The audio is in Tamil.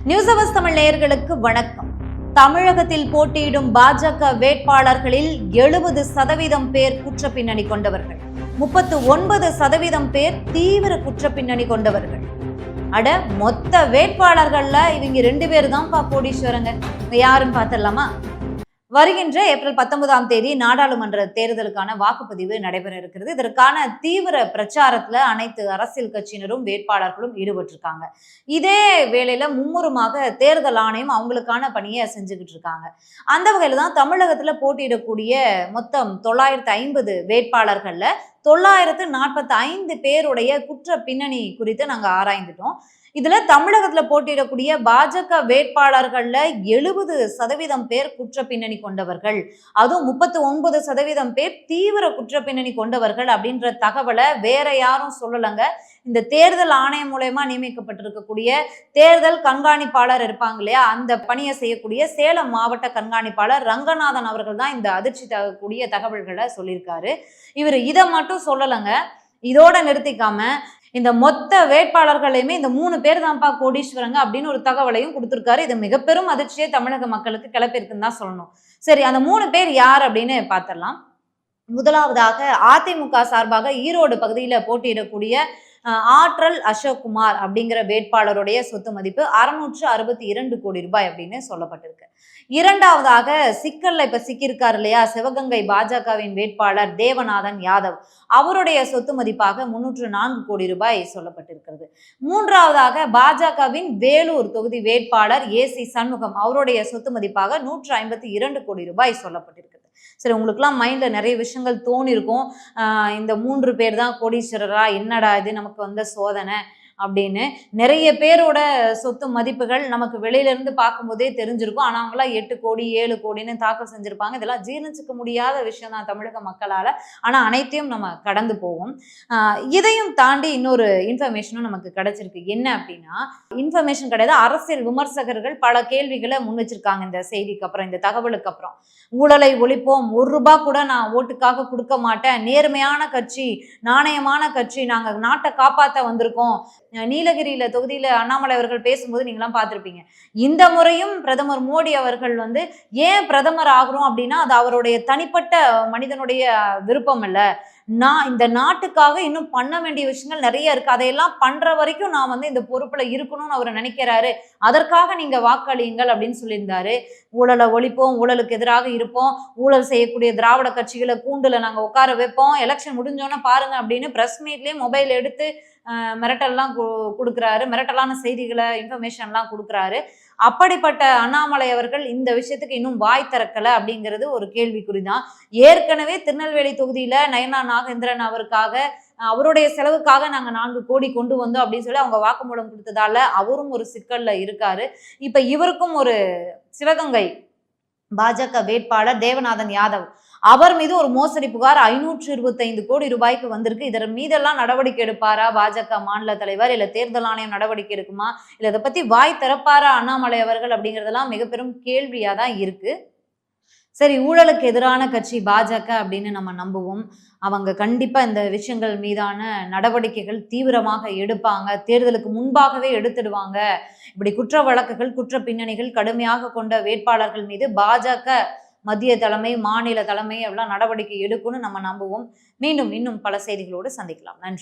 நியூஸ் அவர்ஸ் தமிழ் நேயர்களுக்கு வணக்கம். தமிழகத்தில் போட்டியிடும் பாஜக வேட்பாளர்களில் 70% பேர் குற்ற பின்னணி கொண்டவர்கள், 39% பேர் தீவிர குற்ற பின்னணி கொண்டவர்கள். அட, மொத்த வேட்பாளர்கள்ல இவங்க 2 பேர் தான்ப்பா கோடீஸ்வரங்க. யாருன்னு பார்த்துடலாமா? வருகின்ற ஏப்ரல் 19 நாடாளுமன்ற தேர்தலுக்கான வாக்குப்பதிவு நடைபெற இருக்கிறது. இதற்கான தீவிர பிரச்சாரத்துல அனைத்து அரசியல் கட்சியினரும் வேட்பாளர்களும் ஈடுபட்டிருக்காங்க. இதே வேளையில மும்முரமாக தேர்தல் ஆணையம் அவங்களுக்கான பணியை செஞ்சுக்கிட்டு இருக்காங்க. அந்த வகையில தான் தமிழகத்துல போட்டியிடக்கூடிய மொத்தம் 950 வேட்பாளர்கள்ல 945 பேருடைய குற்ற பின்னணி குறித்து நாங்க ஆராய்ந்துட்டோம். இதுல தமிழகத்துல போட்டியிடக்கூடிய பாஜக வேட்பாளர்கள்ல 70% பேர் குற்ற பின்னணி கொண்டவர்கள், அதுவும் 39% பேர் தீவிர குற்ற பின்னணி கொண்டவர்கள் அப்படின்ற தகவலை வேற யாரும் சொல்லலங்க. இந்த தேர்தல் ஆணையம் மூலமா நியமிக்கப்பட்டிருக்கக்கூடிய தேர்தல் கண்காணிப்பாளர் இருப்பாங்க இல்லையா, அந்த பணியை செய்யக்கூடிய சேலம் மாவட்ட கண்காணிப்பாளர் ரங்கநாதன் அவர்கள் தான் இந்த அதிர்ச்சி தரக்கூடிய தகவல்களை சொல்லியிருக்காரு. இவர் இதை மட்டும் சொல்லலைங்க. இதோட நிறுத்திக்காம இந்த மொத்த வேட்பாளர்களையுமே இந்த 3 பேர் தான்ப்பா கோடீஸ்வரங்க அப்படின்னு ஒரு தகவலையும் கொடுத்திருக்காரு. இது மிக பெரும் அதிர்ச்சியை தமிழக மக்களுக்கு கிளப்பியிருக்குன்னு தான் சொல்லணும். சரி, அந்த 3 பேர் யார் அப்படின்னு பார்த்திடலாம். முதலாவதாக அதிமுக சார்பாக ஈரோடு பகுதியில போட்டியிடக்கூடிய ஆற்றல் அசோக்குமார் அப்படிங்கிற வேட்பாளருடைய சொத்து மதிப்பு 662 கோடி ரூபாய் அப்படின்னு சொல்லப்பட்டிருக்கு. இரண்டாவதாக சிக்கல்ல இப்ப சிக்கியிருக்காரு இல்லையா, சிவகங்கை பாஜகவின் வேட்பாளர் தேவநாதன் யாதவ், அவருடைய சொத்து மதிப்பாக 304 கோடி ரூபாய் சொல்லப்பட்டிருக்கிறது. மூன்றாவதாக பாஜகவின் வேலூர் தொகுதி வேட்பாளர் ஏசி சண்முகம், அவருடைய சொத்து மதிப்பாக 152 கோடி ரூபாய் சொல்லப்பட்டிருக்கிறது. சரி, உங்களுக்குலாம் மைண்ட்ல நிறைய விஷயங்கள் தோணி இருக்கும். இந்த 3 பேர் தான் கோடீஸ்வரரா, என்னடா இது நமக்கு வந்த சோதனை அப்படின்னு. நிறைய பேரோட சொத்து மதிப்புகள் நமக்கு வெளியில இருந்து பார்க்கும்போதே தெரிஞ்சிருக்கும். ஆனா அவங்களாம் 8 கோடி 7 கோடின்னு தாக்கல் செஞ்சிருப்பாங்க. இதெல்லாம் ஜீர்ணிச்சுக்க முடியாத விஷயம் தான் தமிழக மக்களால. ஆனா அனைத்தையும் நம்ம கடந்து போவோம். இதையும் தாண்டி இன்னொரு இன்ஃபர்மேஷனும் நமக்கு கிடைச்சிருக்கு. என்ன அப்படின்னா, இன்ஃபர்மேஷன் கிடையாது, அரசியல் விமர்சகர்கள் பல கேள்விகளை முன் வச்சிருக்காங்க இந்த செய்திக்கு அப்புறம், இந்த தகவலுக்கு அப்புறம். ஊழலை ஒழிப்போம், 1 ரூபாய் கூட நான் ஓட்டுக்காக கொடுக்க மாட்டேன், நேர்மையான கட்சி, நாணயமான கட்சி, நாங்க நாட்டை காப்பாற்ற வந்திருக்கோம். நீலகிரியில தொகுதியில அண்ணாமலை அவர்கள் பேசும்போது நீங்களாம் பார்த்திருப்பீங்க. இந்த முறையும் பிரதமர் மோடி அவர்கள் ஏன் பிரதமர் ஆகிறோம் அப்படின்னா, அது அவருடைய தனிப்பட்ட மனிதனுடைய விருப்பம் இல்ல, நான் இந்த நாட்டுக்காக இன்னும் பண்ண வேண்டிய விஷயங்கள் நிறைய இருக்கு, அதையெல்லாம் பண்ற வரைக்கும் நான் இந்த பொறுப்புல இருக்கணும்னு அவர் நினைக்கிறாரு, அதற்காக நீங்க வாக்களியுங்கள் அப்படின்னு சொல்லியிருந்தாரு. ஊழலை ஒழிப்போம், ஊழலுக்கு எதிராக இருப்போம், ஊழல் செய்யக்கூடிய திராவிட கட்சிகளை கூண்டுல நாங்க உட்கார வைப்போம், எலெக்ஷன் முடிஞ்சோன்னா பாருங்க அப்படின்னு பிரஸ் மீட்லயே மொபைல் எடுத்து மிரட்டல்லாம் கொடுக்குறாரு, மிரட்டலான செய்திகளை இன்ஃபர்மேஷன்லாம் கொடுக்குறாரு. அப்படிப்பட்ட அண்ணாமலை அவர்கள் இந்த விஷயத்துக்கு இன்னும் வாய் திறக்கல அப்படிங்கிறது ஒரு கேள்விக்குறிதான். ஏற்கனவே திருநெல்வேலி தொகுதியில நயனா நாகேந்திரன் அவருக்காக, அவருடைய செலவுக்காக நாங்க 4 கோடி கொண்டு வந்தோம் அப்படின்னு சொல்லி அவங்க வாக்குமூலம் கொடுத்ததால அவரும் ஒரு சிக்கல்ல இருக்காரு. இப்ப இவருக்கும் ஒரு சிவகங்கை பாஜக வேட்பாளர் தேவநாதன் யாதவ், அவர் மீது ஒரு மோசடி புகார் 525 கோடி ரூபாய்க்கு வந்திருக்கு. இதன் மீதெல்லாம் நடவடிக்கை எடுப்பாரா பாஜக மாநில தலைவர், இல்ல தேர்தல் ஆணையம் நடவடிக்கை எடுக்குமா, இல்ல இதை பத்தி வாய் திறப்பாரா அண்ணாமலை அவர்கள் அப்படிங்கிறதெல்லாம் மிக பெரும் கேள்வியா தான் இருக்கு. சரி, ஊழலுக்கு எதிரான கட்சி பாஜக அப்படின்னு நம்ம நம்புவோம். அவங்க கண்டிப்பா இந்த விஷயங்கள் மீதான நடவடிக்கைகள் தீவிரமாக எடுப்பாங்க, தேர்தலுக்கு முன்பாகவே எடுத்துடுவாங்க. இப்படி குற்ற வழக்குகள், குற்ற பின்னணிகள் கடுமையாக கொண்ட வேட்பாளர்கள் மீது பாஜக மத்திய தலைமை, மாநில தலைமை எல்லாம் நடவடிக்கை எடுக்கும்னு நம்ம நம்புவோம். மீண்டும் இன்னும் பல செய்திகளோடு சந்திக்கலாம். நன்றி.